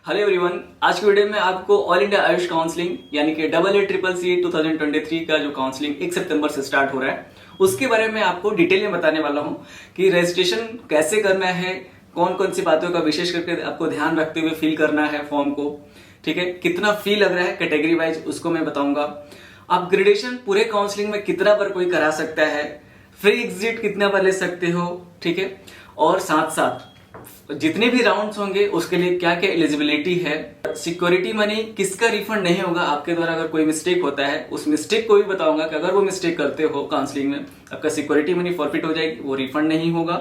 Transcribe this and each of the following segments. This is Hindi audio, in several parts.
हेलो एवरीवन, आज की वीडियो में आपको ऑल इंडिया आयुष काउंसलिंग यानी कि AACCC 2023 का जो काउंसलिंग 1 सितंबर से स्टार्ट हो रहा है उसके बारे में आपको डिटेल में बताने वाला हूं कि रजिस्ट्रेशन कैसे करना है, कौन कौन सी बातों का विशेष करके आपको ध्यान रखते हुए फिल करना है फॉर्म को। ठीक है, कितना फी लग रहा है कैटेगरी वाइज उसको मैं बताऊंगा। अपग्रेडेशन पूरे काउंसलिंग में कितना बार कोई करा सकता है, फ्री एग्जिट कितना बार ले सकते हो। ठीक है, और साथ साथ जितने भी राउंड्स होंगे उसके लिए क्या क्या एलिजिबिलिटी है, सिक्योरिटी मनी किसका रिफंड नहीं होगा आपके द्वारा अगर कोई मिस्टेक होता है उस मिस्टेक को भी बताऊंगा कि अगर वो मिस्टेक करते हो काउंसलिंग में आपका सिक्योरिटी मनी फॉरफिट हो जाएगी, वो रिफंड नहीं होगा।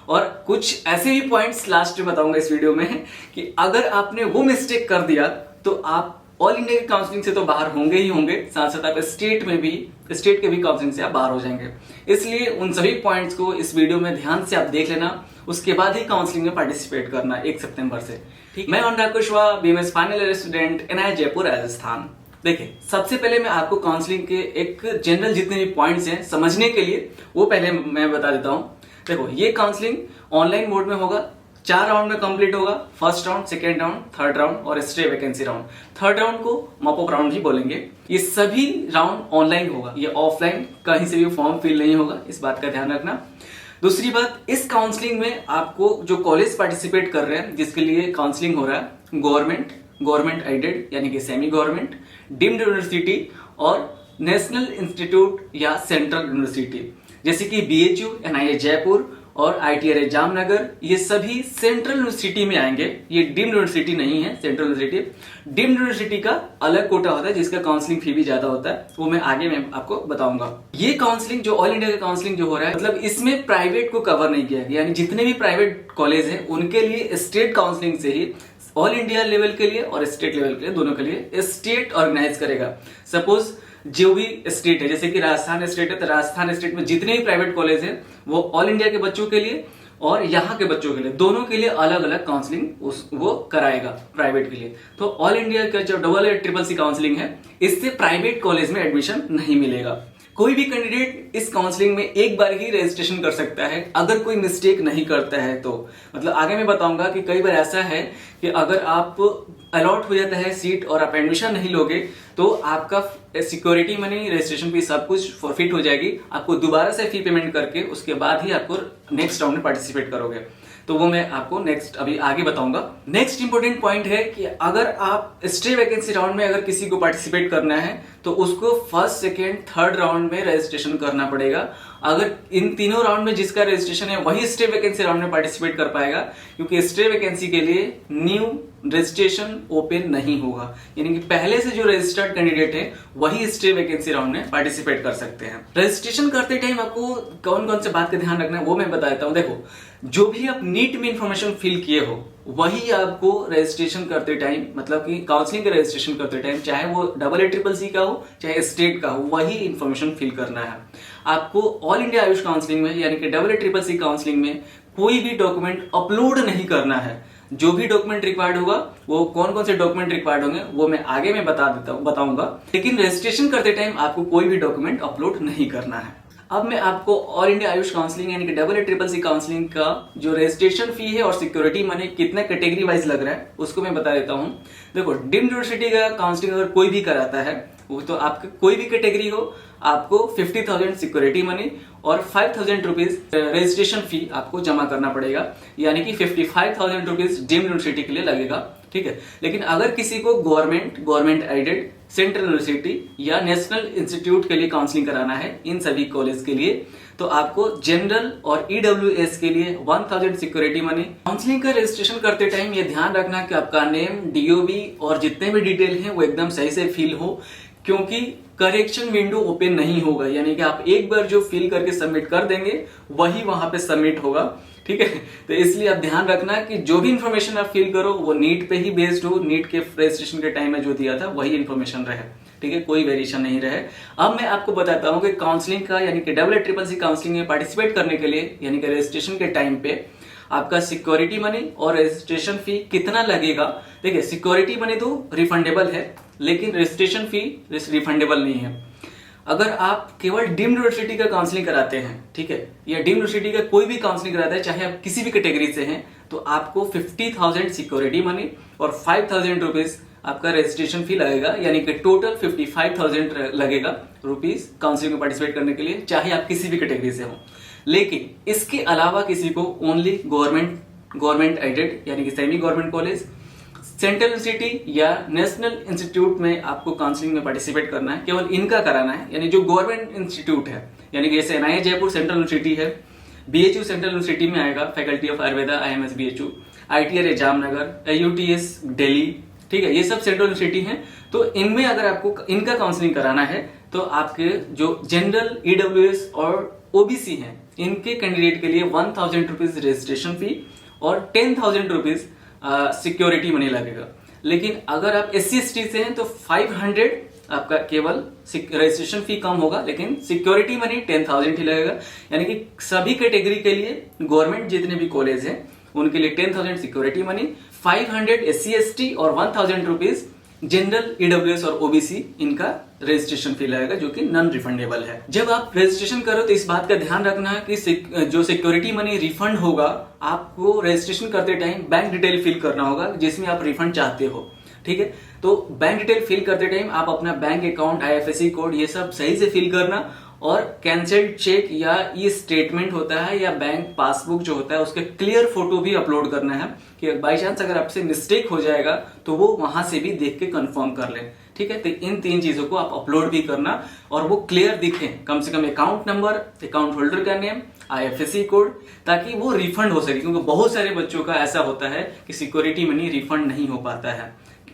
और कुछ ऐसे भी पॉइंट्स लास्ट में बताऊंगा इस वीडियो में कि अगर आपने वो मिस्टेक कर दिया तो आप ऑल इंडिया की काउंसलिंग से तो बाहर होंगे ही होंगे, साथ साथ आप स्टेट के भी काउंसलिंग से आप बाहर हो जाएंगे। इसलिए उन सभी पॉइंट्स को इस वीडियो में ध्यान से आप देख लेना, उसके बाद ही काउंसलिंग में पार्टिसिपेट करना 1 सितंबर से। ठीक, मैं Anurag Kushwaha, BMS final year student, NIT Jaipur Rajasthan. देखिए, सबसे पहले मैं आपको काउंसलिंग के एक जनरल जितने भी पॉइंट्स हैं समझने के लिए वो पहले मैं बता देता हूं। देखो, ये काउंसलिंग ऑनलाइन मोड में होगा, 4 राउंड में कंप्लीट होगा। First round, second round, third round और stay vacancy round. Third round को मॉपअप राउंड ही बोलेंगे। ये सभी राउंड ऑनलाइन होगा, ये ऑफलाइन कहीं से भी फॉर्म फिल नहीं होगा, इस बात का ध्यान रखना। दूसरी बात, इस काउंसलिंग में आपको जो कॉलेज पार्टिसिपेट कर रहे हैं जिसके लिए काउंसलिंग हो रहा है, गवर्नमेंट एडेड यानी कि सेमी गवर्नमेंट, डीम्ड यूनिवर्सिटी और नेशनल इंस्टीट्यूट या सेंट्रल यूनिवर्सिटी जैसे कि बीएचयू, एनआईटी जयपुर और आईटीआर जामनगर, ये सभी सेंट्रल यूनिवर्सिटी में आएंगे। ये डीम्ड यूनिवर्सिटी नहीं है, सेंट्रल यूनिवर्सिटी। डीम्ड यूनिवर्सिटी का अलग कोटा होता है जिसका काउंसलिंग फी भी ज्यादा होता है, वो मैं आगे में आपको बताऊंगा। ये काउंसलिंग जो ऑल इंडिया का काउंसलिंग जो हो रहा है, मतलब इसमें प्राइवेट को कवर नहीं किया गया, यानी जितने भी प्राइवेट कॉलेज हैं उनके लिए स्टेट काउंसलिंग से ही ऑल इंडिया लेवल के लिए और स्टेट लेवल के लिए, दोनों के लिए स्टेट ऑर्गेनाइज करेगा। सपोज जो भी स्टेट है, जैसे कि राजस्थान स्टेट है तो राजस्थान स्टेट में जितने भी प्राइवेट कॉलेज हैं वो ऑल इंडिया के बच्चों के लिए और यहाँ के बच्चों के लिए, दोनों के लिए अलग अलग काउंसलिंग वो कराएगा प्राइवेट के लिए। तो ऑल इंडिया का जो AACCC काउंसलिंग है, इससे प्राइवेट कॉलेज में एडमिशन नहीं मिलेगा। कोई भी कैंडिडेट इस काउंसलिंग में एक बार ही रजिस्ट्रेशन कर सकता है अगर कोई मिस्टेक नहीं करता है तो। मतलब आगे मैं बताऊंगा कि कई बार ऐसा है कि अगर आप अलॉट हो जाता है सीट और आप एडमिशन नहीं लोगे तो आपका सिक्योरिटी मनी, रजिस्ट्रेशन फीस सब कुछ फॉरफिट हो जाएगी। आपको दोबारा से फी पेमेंट करके उसके बाद ही आपको नेक्स्ट राउंड में पार्टिसिपेट करोगे, तो वो मैं आपको नेक्स्ट अभी आगे बताऊंगा। नेक्स्ट इंपॉर्टेंट पॉइंट है कि अगर आप स्टे वैकेंसी राउंड में अगर किसी को पार्टिसिपेट करना है तो उसको फर्स्ट, सेकेंड, थर्ड राउंड में रजिस्ट्रेशन करना पड़ेगा। अगर इन तीनों राउंड में जिसका रजिस्ट्रेशन है वही स्टे वैकेंसी राउंड में पार्टिसिपेट कर पाएगा, क्योंकि स्टे वैकेंसी के लिए न्यू रजिस्ट्रेशन ओपन नहीं होगा, यानी कि पहले से जो रजिस्टर्ड कैंडिडेट है वही स्टे वैकेंसी राउंड में पार्टिसिपेट कर सकते हैं। रजिस्ट्रेशन करते टाइम आपको कौन कौन से बात का ध्यान रखना है वो मैं बता देता हूं। देखो, जो भी आप नीट में इंफॉर्मेशन फिल किए हो वही आपको रजिस्ट्रेशन करते टाइम, मतलब कि काउंसलिंग का रजिस्ट्रेशन करते टाइम, चाहे वो AACCC का हो चाहे स्टेट का हो, वही इंफॉर्मेशन फिल करना है आपको। ऑल इंडिया आयुष काउंसलिंग में यानी कि AACCC काउंसलिंग में कोई भी डॉक्यूमेंट अपलोड नहीं करना है। जो भी डॉक्यूमेंट रिक्वायर्ड होगा, वो कौन कौन से डॉक्यूमेंट रिक्वायर्ड होंगे वो मैं आगे में बताऊंगा, लेकिन रजिस्ट्रेशन करते टाइम आपको कोई भी डॉक्यूमेंट अपलोड नहीं करना है। अब मैं आपको ऑल इंडिया आयुष काउंसलिंग यानी कि AACCC काउंसलिंग का जो रजिस्ट्रेशन फी है और सिक्योरिटी मनी कितना कैटेगरी वाइज लग रहा है उसको मैं बता देता हूं। देखो, डीम्ड यूनिवर्सिटी का काउंसलिंग अगर कोई भी कराता है वो तो आपका कोई भी कैटेगरी हो, आपको 50,000 सिक्योरिटी मनी और 5,000 रुपीज रजिस्ट्रेशन फी आपको जमा करना पड़ेगा, यानी कि 55,000 रुपीज डीम्ड यूनिवर्सिटी के लिए लगेगा। ठीक है, लेकिन अगर किसी को गवर्नमेंट एडेड, सेंट्रल यूनिवर्सिटी या नेशनल इंस्टीट्यूट के लिए काउंसलिंग कराना है, इन सभी कॉलेज के लिए, तो आपको जनरल और ईडब्ल्यूएस के लिए 1,000 सिक्योरिटी मनी। काउंसलिंग का रजिस्ट्रेशन करते टाइम ये ध्यान रखना कि आपका नेम, डीओबी और जितने भी डिटेल हैं वो एकदम सही से फिल हो, क्योंकि करेक्शन विंडो ओपन नहीं होगा, यानी कि आप एक बार जो फिल करके सबमिट कर देंगे वही वहां पे सबमिट होगा। ठीक है, तो इसलिए आप ध्यान रखना कि जो भी इंफॉर्मेशन आप फिल करो वो नीट पे ही बेस्ड हो, नीट के रजिस्ट्रेशन के टाइम में जो दिया था वही इंफॉर्मेशन रहे। ठीक है, कोई वेरिएशन नहीं रहे। अब मैं आपको बताता हूं कि काउंसलिंग का यानी कि AACCC काउंसलिंग में पार्टिसिपेट करने के लिए यानी कि रजिस्ट्रेशन के टाइम पे आपका सिक्योरिटी मनी और रजिस्ट्रेशन फी कितना लगेगा। देखिए, सिक्योरिटी मनी तो रिफंडेबल है लेकिन रजिस्ट्रेशन फी रिफंडेबल नहीं है। अगर आप केवल डीम्ड यूनिवर्सिटी का काउंसलिंग कराते हैं, ठीक है, या डीम्ड यूनिवर्सिटी का कोई भी काउंसलिंग कराता है, चाहे आप किसी भी कैटेगरी से हैं, तो आपको 50,000 सिक्योरिटी मनी और 5,000 रुपीज आपका रजिस्ट्रेशन फी लगेगा, यानी कि टोटल 55,000 लगेगा रुपीज काउंसलिंग में पार्टिसिपेट करने के लिए, चाहे आप किसी भी कैटेगरी से हो। लेकिन इसके अलावा किसी को ओनली गवर्नमेंट एडेड यानी कि semi government college, central university या नेशनल इंस्टीट्यूट में आपको काउंसलिंग में पार्टिसिपेट करना है, केवल इनका कराना है। यानी जो गवर्नमेंट इंस्टीट्यूट है, यानी कि जैसे एनआईए जयपुर सेंट्रल यूनिवर्सिटी है, बीएचयू सेंट्रल यूनिवर्सिटी में आएगा, faculty of Ayurveda IMS BHU, ITR Jamnagar, AUTS Delhi, ठीक है, ये सब सेंट्रल यूनिवर्सिटी हैं। तो इनमें अगर आपको इनका काउंसलिंग कराना है तो आपके जो जनरल EWS और OBC हैं, इनके कैंडिडेट के लिए 1,000 रुपीज रजिस्ट्रेशन फी और 10,000 रुपीज सिक्योरिटी मनी लगेगा। लेकिन अगर आप SC ST से हैं तो 500 आपका केवल रजिस्ट्रेशन फी कम होगा, लेकिन सिक्योरिटी मनी 10,000 ही लगेगा। यानी कि सभी कैटेगरी के लिए गवर्नमेंट जितने भी कॉलेज हैं उनके लिए 10,000 सिक्योरिटी मनी, 500 SC ST और 1,000 रुपीज जनरल EWS और OBC इनका रजिस्ट्रेशन फी लगेगा, जो कि नॉन रिफंडेबल है। जब आप रजिस्ट्रेशन करो तो इस बात का ध्यान रखना है कि जो सिक्योरिटी मनी रिफंड होगा, आपको रजिस्ट्रेशन करते टाइम बैंक डिटेल फिल करना होगा जिसमें आप रिफंड चाहते हो, ठीक है। तो बैंक डिटेल फिल करते टाइम आप अपना बैंक अकाउंट, IFSC कोड, ये सब सही से फिल करना, और कैंसिल्ड चेक या ई स्टेटमेंट होता है या बैंक पासबुक जो होता है उसके क्लियर फोटो भी अपलोड करना है, कि बाई चांस अगर आपसे मिस्टेक हो जाएगा तो वो वहां से भी देख के कंफर्म कर लें, ठीक है। तो इन 3 चीजों को आप अपलोड भी करना और वो क्लियर दिखे, कम से कम अकाउंट नंबर, अकाउंट होल्डर का नेम, IFSC कोड, ताकि वो रिफंड हो सके। क्योंकि बहुत सारे बच्चों का ऐसा होता है कि सिक्योरिटी मनी रिफंड नहीं हो पाता है,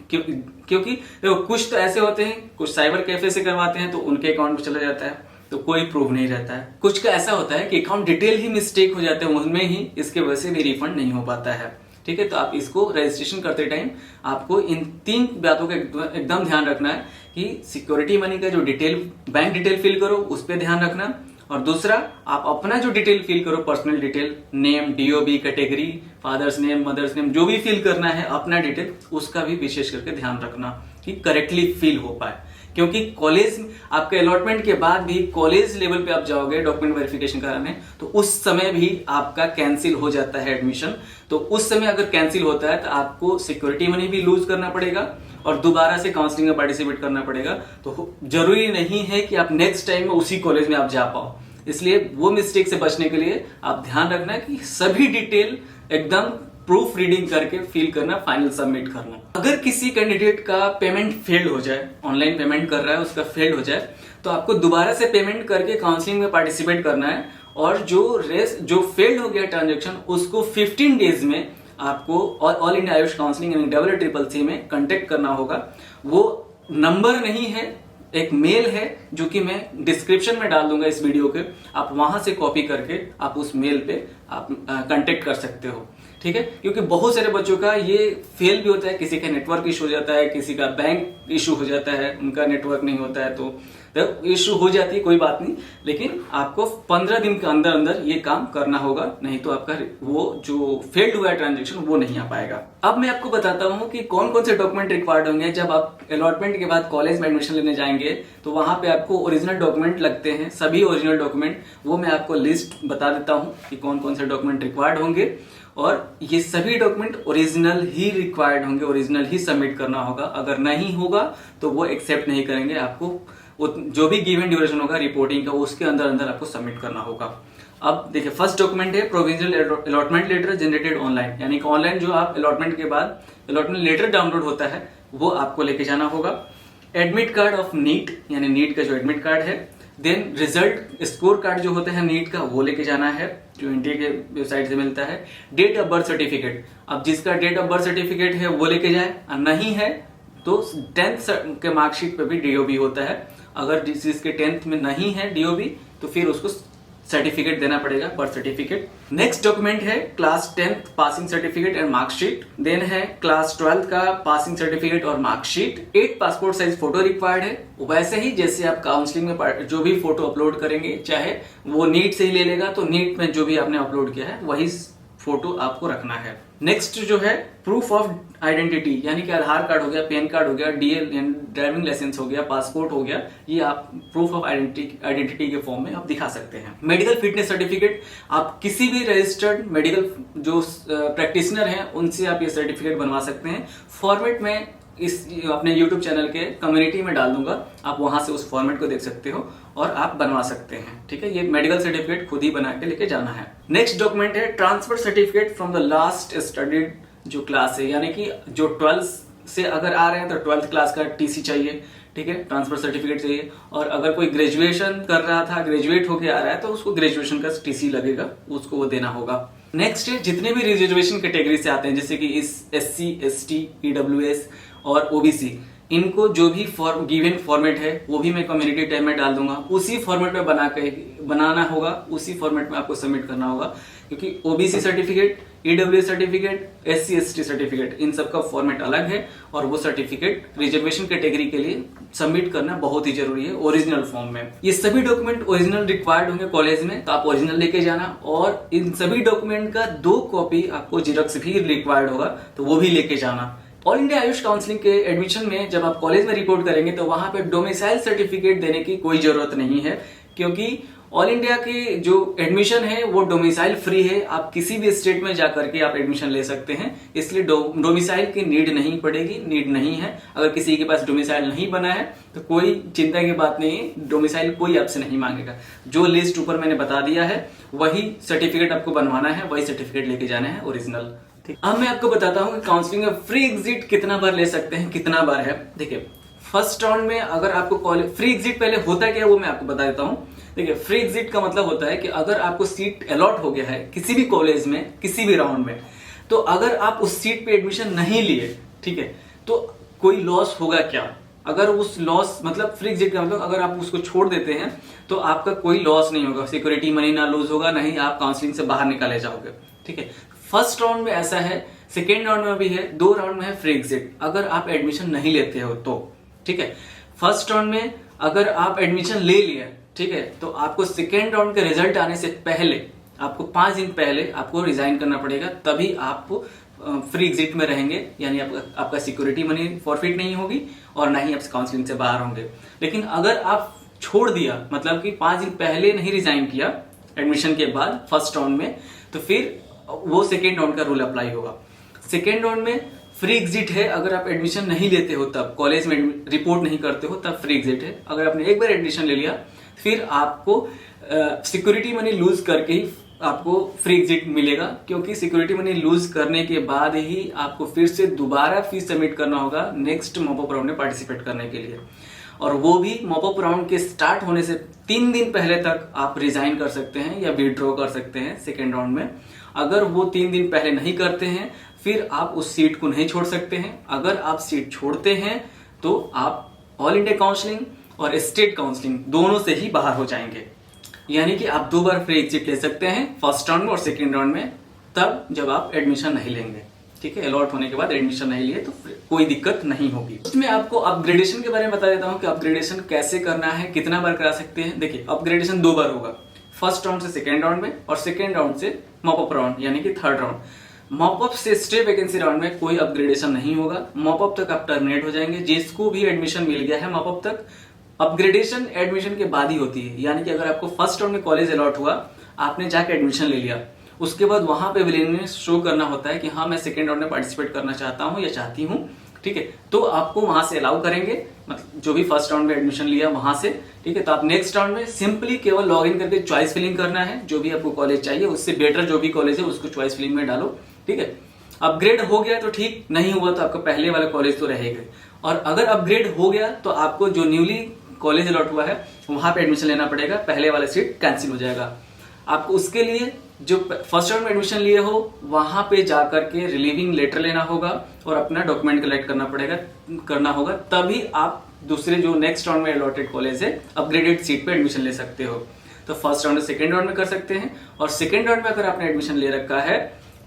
क्योंकि कुछ तो ऐसे होते हैं, कुछ साइबर कैफे से करवाते हैं तो उनके अकाउंट में चला जाता है तो कोई प्रूफ नहीं रहता है। कुछ का ऐसा होता है कि अकाउंट डिटेल ही मिस्टेक हो जाते हैं उनमें ही, इसके वजह से भी रिफंड नहीं हो पाता है, ठीक है। तो आप इसको रजिस्ट्रेशन करते टाइम आपको इन 3 बातों का एकदम ध्यान रखना है कि सिक्योरिटी मनी का जो डिटेल, बैंक डिटेल फिल करो उस पर ध्यान रखना, और दूसरा आप अपना जो डिटेल फिल करो, personal detail, name, DOB, category, father's name, mother's name, जो भी फिल करना है अपना डिटेल, उसका भी विशेष करके ध्यान रखना कि करेक्टली फिल हो पाए। क्योंकि कॉलेज आपके अलॉटमेंट के बाद भी कॉलेज लेवल पे आप जाओगे डॉक्यूमेंट वेरिफिकेशन कराने, तो उस समय भी आपका कैंसिल हो जाता है एडमिशन। तो उस समय अगर कैंसिल होता है तो आपको सिक्योरिटी मनी भी लूज करना पड़ेगा और दोबारा से काउंसलिंग में पार्टिसिपेट करना पड़ेगा। तो जरूरी नहीं है कि आप नेक्स्ट टाइम में उसी कॉलेज में आप जा पाओ, इसलिए वो मिस्टेक से बचने के लिए आप ध्यान रखना कि सभी डिटेल एकदम प्रूफ रीडिंग करके फिल करना, फाइनल सबमिट करना। अगर किसी कैंडिडेट का पेमेंट फेल्ड हो जाए, ऑनलाइन पेमेंट कर रहा है उसका फेल्ड हो जाए, तो आपको दोबारा से पेमेंट करके काउंसलिंग में पार्टिसिपेट करना है, और जो फेल्ड हो गया ट्रांजेक्शन उसको 15 डेज में आपको ऑल इंडिया आयुष काउंसलिंग यानी CCC में कांटेक्ट करना होगा। वो नंबर नहीं है, एक मेल है जो कि मैं डिस्क्रिप्शन में डाल दूंगा इस वीडियो के, आप वहां से कॉपी करके आप उस मेल पे आप कांटेक्ट कर सकते हो, ठीक है। क्योंकि बहुत सारे बच्चों का ये फेल भी होता है, किसी का नेटवर्क इशू हो जाता है, किसी का बैंक इशू हो जाता है, उनका नेटवर्क नहीं होता है, तो इशू हो जाती है, कोई बात नहीं, लेकिन आपको 15 दिन के अंदर अंदर ये काम करना होगा, नहीं तो आपका वो जो फेल्ड हुआ है ट्रांजेक्शन वो नहीं आ पाएगा। अब मैं आपको बताता हूँ कि कौन कौन से डॉक्यूमेंट रिक्वायर्ड होंगे जब आप अलॉटमेंट के बाद कॉलेज में एडमिशन लेने जाएंगे। तो वहां पे आपको ओरिजिनल डॉक्यूमेंट लगते हैं, सभी ओरिजिनल डॉक्यूमेंट, वो मैं आपको लिस्ट बता देता हूँ कि कौन कौन से डॉक्यूमेंट रिक्वायर्ड होंगे, और ये सभी डॉक्यूमेंट ओरिजिनल ही रिक्वायर्ड होंगे, ओरिजिनल ही सबमिट करना होगा। अगर नहीं होगा तो वो एक्सेप्ट नहीं करेंगे, आपको जो भी गिवन ड्यूरेशन होगा रिपोर्टिंग का उसके अंदर अंदर आपको सबमिट करना होगा। अब देखिए, फर्स्ट डॉक्यूमेंट है provisional allotment letter generated online, यानी कि ऑनलाइन जो आप अलॉटमेंट के बाद अलॉटमेंट लेटर डाउनलोड होता है वो आपको लेके जाना होगा। एडमिट कार्ड ऑफ नीट, यानी नीट का जो एडमिट कार्ड है। देन रिजल्ट स्कोर कार्ड जो होता है नीट का वो लेके जाना है, जो इंडिया के वेबसाइट से मिलता है। डेट ऑफ बर्थ सर्टिफिकेट, अब जिसका डेट ऑफ बर्थ सर्टिफिकेट है वो लेके जाए, नहीं है तो 10th के मार्कशीट पे भी DOB होता है। अगर जिसके 10th में नहीं है DOB तो फिर उसको सर्टिफिकेट देना पड़ेगा, बर्थ सर्टिफिकेट। नेक्स्ट डॉक्यूमेंट है class 10th passing certificate and marksheet. Then है क्लास 12th का पासिंग सर्टिफिकेट और marksheet. 8 passport size photo required है, वैसे ही जैसे आप काउंसलिंग में जो भी फोटो अपलोड करेंगे, चाहे वो नीट से ही ले लेगा तो नीट में जो भी आपने अपलोड किया है वही फोटो आपको रखना है। नेक्स्ट जो है प्रूफ ऑफ आइडेंटिटी, यानी कि आधार कार्ड हो गया, पैन कार्ड हो गया, डीएल ड्राइविंग लाइसेंस हो गया, पासपोर्ट हो गया, ये आप प्रूफ ऑफ आइडेंटिटी के फॉर्म में आप दिखा सकते हैं। मेडिकल फिटनेस सर्टिफिकेट, आप किसी भी रजिस्टर्ड मेडिकल जो प्रैक्टिशनर हैं उनसे आप ये सर्टिफिकेट बनवा सकते हैं। फॉर्मेट में इस अपने YouTube चैनल के कम्युनिटी में डाल दूंगा, आप वहां से उस फॉर्मेट को देख सकते हो और आप बनवा सकते हैं। ठीक है, ये मेडिकल सर्टिफिकेट खुद ही बना के लेके जाना है। नेक्स्ट डॉक्यूमेंट है transfer certificate from the last studied जो क्लास है, यानी कि जो 12th से अगर आ रहे हैं तो 12th क्लास का टीसी चाहिए। ठीक है, ट्रांसफर सर्टिफिकेट चाहिए। और अगर कोई ग्रेजुएशन कर रहा था, ग्रेजुएट होके आ रहा है, तो उसको ग्रेजुएशन का टीसी लगेगा, उसको वो देना होगा। नेक्स्ट है जितने भी रिजर्वेशन कैटेगरी से आते हैं, जैसे कि इस SC, ST, EWS और OBC, इनको जो भी गिवन फॉर्मेट है वो भी मैं कम्युनिटी टैब में डाल दूंगा। उसी फॉर्मेट में बनाना होगा, उसी फॉर्मेट में आपको सबमिट करना होगा, क्योंकि OBC certificate, EWS certificate, SC, ST certificate, इन सब का फॉर्मेट अलग है और वो सर्टिफिकेट रिजर्वेशन कैटेगरी के लिए सबमिट करना बहुत ही जरूरी है ओरिजिनल फॉर्म में। ये सभी डॉक्यूमेंट ओरिजिनल रिक्वायर्ड होंगे कॉलेज में, तो आप ओरिजिनल लेके जाना, और इन सभी डॉक्यूमेंट का 2 कॉपी आपको जेरॉक्स भी रिक्वायर्ड होगा, तो वो भी लेके जाना। ऑल इंडिया आयुष काउंसलिंग के एडमिशन में जब आप कॉलेज में रिपोर्ट करेंगे तो वहां पे डोमिसाइल सर्टिफिकेट देने की कोई जरूरत नहीं है, क्योंकि ऑल इंडिया की जो एडमिशन है वो डोमिसाइल फ्री है। आप किसी भी स्टेट में जाकर के आप एडमिशन ले सकते हैं, इसलिए डोमिसाइल की नीड नहीं पड़ेगी, नीड नहीं है। अगर किसी के पास डोमिसाइल नहीं बना है तो कोई चिंता की बात नहीं है, डोमिसाइल कोई आपसे नहीं मांगेगा। जो लिस्ट ऊपर मैंने बता दिया है वही सर्टिफिकेट आपको बनवाना है, वही सर्टिफिकेट लेके जाना है ओरिजिनल। अब मैं आपको बताता हूँ कि काउंसलिंग में फ्री एग्जिट कितना बार ले सकते हैं, कितना बार है। देखिए, फर्स्ट राउंड में अगर आपको कॉलेज फ्री एग्जिट पहले होता क्या है वो मैं आपको बता देता हूँ। देखिए, फ्री एग्जिट का मतलब होता है कि अगर आपको सीट अलॉट हो गया है किसी भी कॉलेज में किसी भी राउंड में, तो अगर आप उस सीट पे एडमिशन नहीं लिए, ठीक है, तो कोई लॉस होगा क्या? अगर उस लॉस मतलब फ्री एग्जिट का मतलब अगर आप उसको छोड़ देते हैं तो आपका कोई लॉस नहीं होगा, सिक्योरिटी मनी ना लूज होगा, नहीं आप काउंसलिंग से बाहर निकाले जाओगे। ठीक है, फर्स्ट राउंड में ऐसा है, सेकेंड राउंड में भी है, 2 राउंड में है फ्री एग्जिट अगर आप एडमिशन नहीं लेते हो तो। ठीक है, फर्स्ट राउंड में अगर आप एडमिशन ले लिए, ठीक है, तो आपको सेकेंड राउंड के रिजल्ट आने से पहले, आपको 5 दिन पहले आपको रिजाइन करना पड़ेगा, तभी आप फ्री एग्जिट में रहेंगे, यानी आपका सिक्योरिटी मनी फॉरफिट नहीं होगी और ना ही आप काउंसलिंग से बाहर होंगे। लेकिन अगर आप छोड़ दिया, मतलब कि 5 दिन पहले नहीं रिजाइन किया एडमिशन के बाद फर्स्ट राउंड में, तो फिर वो सेकेंड राउंड का रूल अप्लाई होगा। सेकेंड राउंड में फ्री एग्जिट है, अगर आप एडमिशन नहीं लेते हो तब, कॉलेज में रिपोर्ट नहीं करते हो तब फ्री एग्जिट है। अगर आपने एक बार एडमिशन ले लिया फिर आपको सिक्योरिटी मनी लूज करके ही आपको फ्री एग्जिट मिलेगा, क्योंकि सिक्योरिटी मनी लूज करने के बाद ही आपको फिर से दोबारा फीस सबमिट करना होगा नेक्स्ट मॉपअप राउंड में पार्टिसिपेट करने के लिए। और वो भी मॉपअप राउंड के स्टार्ट होने से 3 दिन पहले तक आप रिजाइन कर सकते हैं या विड्रॉ कर सकते हैं सेकेंड राउंड में। अगर वो 3 दिन पहले नहीं करते हैं फिर आप उस सीट को नहीं छोड़ सकते हैं। अगर आप सीट छोड़ते हैं तो आप ऑल इंडिया काउंसलिंग और स्टेट काउंसलिंग दोनों से ही बाहर हो जाएंगे, यानी कि आप 2 बार फ्री एग्जिट ले सकते हैं, फर्स्ट राउंड में और सेकेंड राउंड में, तब जब आप एडमिशन नहीं लेंगे। ठीक है, अलॉट होने के बाद एडमिशन नहीं लिए तो कोई दिक्कत नहीं होगी। उसमें आपको अपग्रेडेशन के बारे में बता देता हूँ कि अपग्रेडेशन कैसे करना है, कितना बार करा सकते हैं। देखिए, अपग्रेडेशन 2 बार होगा, फर्स्ट राउंड से सेकेंड राउंड में और सेकेंड राउंड से मॉपअप राउंड यानी कि थर्ड राउंड। मॉपअप से स्टे वैकेंसी राउंड में कोई अपग्रेडेशन नहीं होगा, मॉपअप तक आप टर्मिनेट हो जाएंगे। जिसको भी एडमिशन मिल गया है मॉपअप तक, अपग्रेडेशन एडमिशन के बाद ही होती है, यानी कि अगर आपको फर्स्ट राउंड में कॉलेज अलॉट हुआ, आपने जाके एडमिशन ले लिया, उसके बाद वहां पे विलिंगनेस शो करना होता है कि हाँ मैं सेकेंड राउंड में पार्टिसिपेट करना चाहता हूँ या चाहती हूँ। ठीक है, तो आपको वहां से अलाउ करेंगे, मतलब जो भी फर्स्ट राउंड में एडमिशन लिया वहां से। ठीक है, तो आप नेक्स्ट राउंड में सिंपली केवल लॉग इन करके चॉइस फिलिंग करना है, जो भी आपको कॉलेज चाहिए उससे बेटर जो भी कॉलेज है उसको चॉइस फिलिंग में डालो। ठीक है, अपग्रेड हो गया तो ठीक, नहीं हुआ तो आपका पहले वाला कॉलेज तो रहेगा। और अगर अपग्रेड हो गया तो आपको जो न्यूली कॉलेज अलॉट हुआ है वहां पे एडमिशन लेना पड़ेगा, पहले वाला सीट कैंसिल हो जाएगा। आपको उसके लिए जो फर्स्ट राउंड में एडमिशन लिए हो वहां पे जाकर के रिलीविंग लेटर लेना होगा और अपना डॉक्यूमेंट कलेक्ट करना होगा, तभी आप दूसरे जो नेक्स्ट राउंड में अलॉटेड कॉलेज है अपग्रेडेड सीट पे एडमिशन ले सकते हो। तो फर्स्ट राउंड सेकेंड राउंड में कर सकते हैं, और सेकेंड राउंड में अगर आपने एडमिशन ले रखा है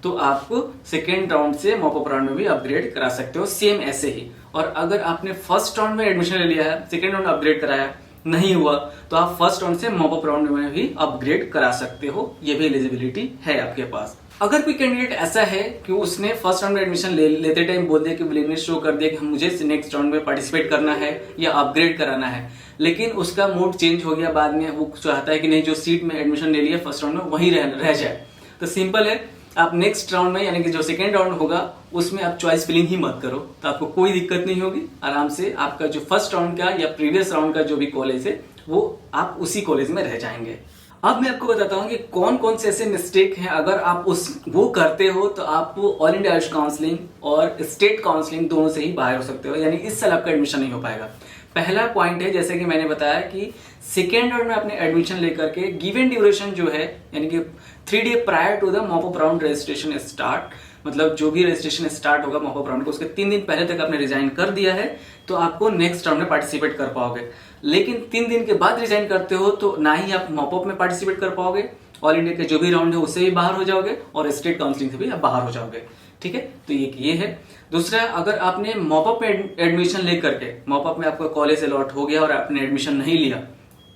तो आप सेकेंड राउंड से मॉपअप राउंड में भी अपग्रेड करा सकते हो, सेम ऐसे ही। और अगर आपने फर्स्ट राउंड में एडमिशन ले लिया है, सेकेंड राउंड अपग्रेड कराया नहीं हुआ, तो आप फर्स्ट राउंड से मॉपअप राउंड में भी अपग्रेड करा सकते हो, ये भी एलिजिबिलिटी है आपके पास। अगर कोई कैंडिडेट ऐसा है कि उसने फर्स्ट राउंड में एडमिशन लेते टाइम बोल दिया कि विलिंगनेस शो कर दिया कि मुझे नेक्स्ट राउंड में पार्टिसिपेट करना है या अपग्रेड कराना है, लेकिन उसका मूड चेंज हो गया, बाद में वो चाहता है कि नहीं जो सीट में एडमिशन ले लिया फर्स्ट राउंड में वहीं रह जाए, तो सिंपल है, आप नेक्स्ट राउंड में यानी कि जो सेकेंड राउंड होगा उसमें आप चॉइस फिलिंग ही मत करो, तो आपको कोई दिक्कत नहीं होगी। आराम से आपका जो फर्स्ट राउंड का या प्रीवियस राउंड का जो भी कॉलेज है वो आप उसी कॉलेज में रह जाएंगे। अब मैं आपको बताता हूँ कि कौन कौन से ऐसे मिस्टेक हैं, अगर आप वो करते हो तो आप ऑल इंडिया आयुष काउंसलिंग और स्टेट काउंसलिंग दोनों से ही बाहर हो सकते हो, यानी इस साल आपका एडमिशन नहीं हो पाएगा। पहला पॉइंट है, जैसे कि मैंने बताया कि सेकेंड राउंड में अपने एडमिशन लेकर के गिवन ड्यूरेशन जो है यानी कि 3 day prior to the mop up round registration start, मतलब जो भी रजिस्ट्रेशन स्टार्ट होगा मॉप अप राउंड को उसके 3 दिन पहले तक आपने रिजाइन कर दिया है तो आपको नेक्स्ट राउंड में पार्टिसिपेट कर पाओगे। लेकिन 3 दिन के बाद रिजाइन करते हो तो ना ही आप मॉप अप में पार्टिसिपेट कर पाओगे, ऑल इंडिया के जो भी राउंड है उससे भी बाहर हो जाओगे और स्टेट काउंसलिंग से भी आप बाहर हो जाओगे। ठीक है, तो ये है। दूसरा, अगर आपने मॉप अप में एडमिशन लेकर के मॉप अप में आपका कॉलेज अलॉट हो गया और आपने एडमिशन नहीं लिया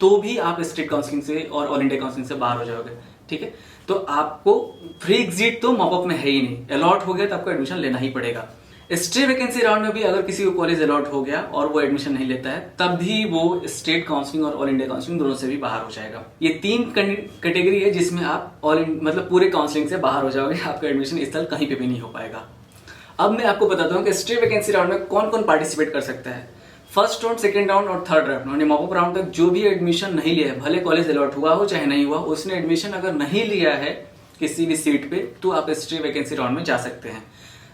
तो भी आप स्टेट काउंसलिंग से और ऑल इंडिया काउंसलिंग से बाहर हो जाओगे। ठीक है, तो आपको फ्री एग्जिट तो मॉप अप में है ही नहीं, अलॉट हो गया तो आपको एडमिशन लेना ही पड़ेगा। स्टे वैकेंसी राउंड में भी अगर किसी को कॉलेज अलॉट हो गया और वो एडमिशन नहीं लेता है तब भी वो स्टेट काउंसलिंग और ऑल इंडिया काउंसलिंग दोनों से भी बाहर हो जाएगा। ये 3 कैटेगरी है जिसमें आप मतलब पूरे काउंसलिंग से बाहर हो जाओगे, आपका एडमिशन इस साल कहीं पे भी नहीं हो पाएगा। अब मैं आपको बताता हूँ कि स्टे वैकेंसी राउंड में कौन कौन पार्टिसिपेट कर सकता है। फर्स्ट राउंड, सेकंड राउंड और थर्ड राउंड यानी मॉप अप राउंड तक जो भी एडमिशन नहीं लिया है, भले कॉलेज अलॉट हुआ हो चाहे नहीं हुआ, उसने एडमिशन अगर नहीं लिया है किसी भी सीट पे तो आप स्टे वैकेंसी राउंड में जा सकते हैं।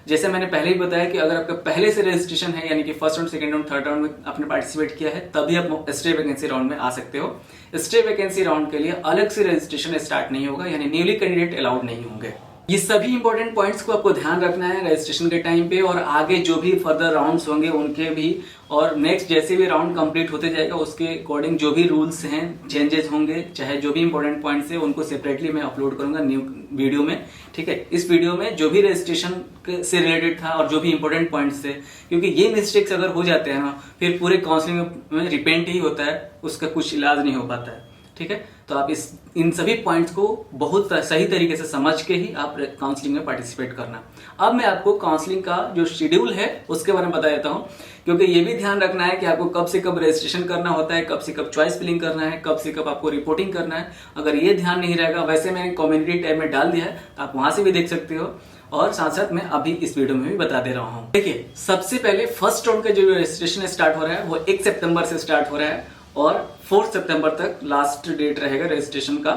जैसे मैंने पहले ही बताया कि अगर आपका पहले से रजिस्ट्रेशन है यानी कि first round, second round, third round में आपने पार्टिसिपेट किया है तभी आप स्टे वैकेंसी राउंड में आ सकते हो। स्टे वैकेंसी राउंड के लिए अलग से रजिस्ट्रेशन स्टार्ट नहीं होगा, यानी न्यूली कैंडिडेट अलाउड नहीं होंगे। ये सभी इंपॉर्टेंट पॉइंट्स को आपको ध्यान रखना है रजिस्ट्रेशन के टाइम पे, और आगे जो भी फर्दर राउंड्स होंगे उनके भी, और नेक्स्ट जैसे भी राउंड कंप्लीट होते जाएगा उसके अकॉर्डिंग जो भी रूल्स हैं चेंजेस होंगे, चाहे जो भी इंपॉर्टेंट पॉइंट्स है उनको सेपरेटली मैं अपलोड करूंगा न्यू वीडियो में। ठीक है, इस वीडियो में जो भी रजिस्ट्रेशन से रिलेटेड था और जो भी इंपॉर्टेंट पॉइंट्स थे, क्योंकि ये मिस्टेक्स अगर हो जाते हैं ना फिर पूरे काउंसलिंग में रिपेंट ही होता है, उसका कुछ इलाज नहीं हो पाता है। ठीक है, तो आप इन सभी पॉइंट्स को बहुत सही तरीके से समझ के ही आप काउंसलिंग में पार्टिसिपेट करना। अब मैं आपको काउंसलिंग का जो शेड्यूल है उसके बारे में बता देता हूँ, क्योंकि ये भी ध्यान रखना है कि आपको कब से कब रजिस्ट्रेशन करना होता है, कब से कब चॉइस फिलिंग करना है, कब से कब आपको रिपोर्टिंग करना है। अगर ये ध्यान नहीं रहेगा, वैसे मैंने कम्युनिटी टैब में डाल दिया है, आप वहां से भी देख सकते हो, और साथ साथ मैं अभी इस वीडियो में भी बता दे रहा हूँ। देखिए, सबसे पहले फर्स्ट राउंड का जो रजिस्ट्रेशन स्टार्ट हो रहा है वो 1 सितंबर से स्टार्ट हो रहा है और 4 सितंबर तक लास्ट डेट रहेगा रजिस्ट्रेशन का।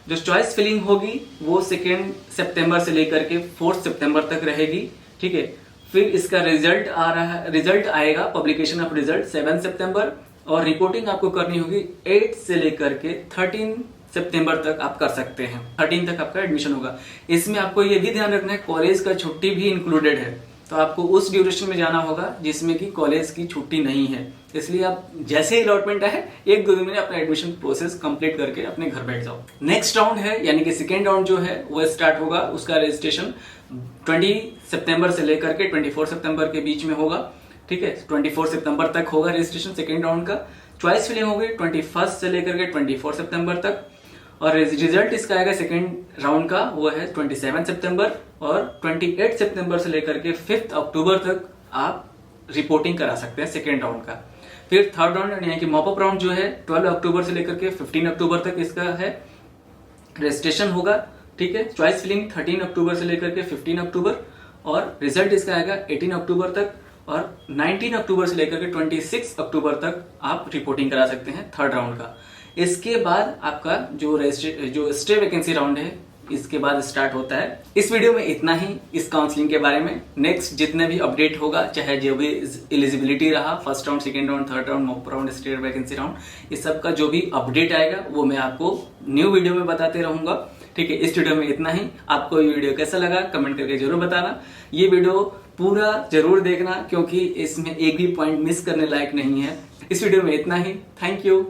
जो चॉइस फिलिंग होगी वो 2 सितंबर से लेकर के 4 सितंबर तक रहेगी। ठीक है, फिर इसका रिजल्ट आएगा, पब्लिकेशन ऑफ रिजल्ट 7 सितंबर, और रिपोर्टिंग आपको करनी होगी 8 से लेकर के 13 सितंबर तक आप कर सकते हैं। 13 तक आपका एडमिशन होगा। इसमें आपको ये भी ध्यान रखना है कॉलेज का छुट्टी भी इंक्लूडेड है, तो आपको उस ड्यूरेशन में जाना होगा जिसमें कि कॉलेज की छुट्टी नहीं है। इसलिए आप जैसे ही अलॉटमेंट है 1-2 दिन में अपना एडमिशन प्रोसेस कंप्लीट करके अपने घर बैठ जाओ। नेक्स्ट राउंड है यानी कि सेकेंड राउंड जो है वो स्टार्ट होगा, उसका रजिस्ट्रेशन 20 सितंबर से लेकर के 24 सितंबर के बीच में होगा। ठीक है, 24 सितंबर तक होगा रजिस्ट्रेशन सेकेंड राउंड का। चॉइस फिलिंग होगी 21 से लेकर के 24 सितंबर तक, और रिजल्ट इसका आएगा सेकेंड राउंड का वो है 27 सितंबर, और 28 सितंबर से लेकर के 5 अक्टूबर तक आप रिपोर्टिंग करा सकते हैं सेकेंड राउंड का। फिर थर्ड राउंड यानी कि मॉप अप राउंड जो है 12 अक्टूबर से लेकर के 15 अक्टूबर तक इसका है रजिस्ट्रेशन होगा। ठीक है, चॉइस फिलिंग 13 अक्टूबर से लेकर के 15 अक्टूबर, और रिजल्ट इसका आएगा 18 अक्टूबर तक, और 19 अक्टूबर से लेकर के 26 अक्टूबर तक आप रिपोर्टिंग करा सकते हैं थर्ड राउंड का। इसके बाद आपका जो स्टे वैकेंसी राउंड है इसके बाद स्टार्ट होता है। इस वीडियो में इतना ही इस काउंसलिंग के बारे में। नेक्स्ट जितने भी अपडेट होगा, चाहे जो भी एलिजिबिलिटी रहा, first round, second round, third round, mop round, state vacancy round, इस सब का जो भी अपडेट आएगा वो मैं आपको न्यू वीडियो में बताते रहूंगा। ठीक है, इस वीडियो में इतना ही। आपको ये वीडियो कैसा लगा कमेंट करके जरूर बताना। ये वीडियो पूरा जरूर देखना क्योंकि इसमें एक भी पॉइंट मिस करने लायक नहीं है। इस वीडियो में इतना ही। Thank you.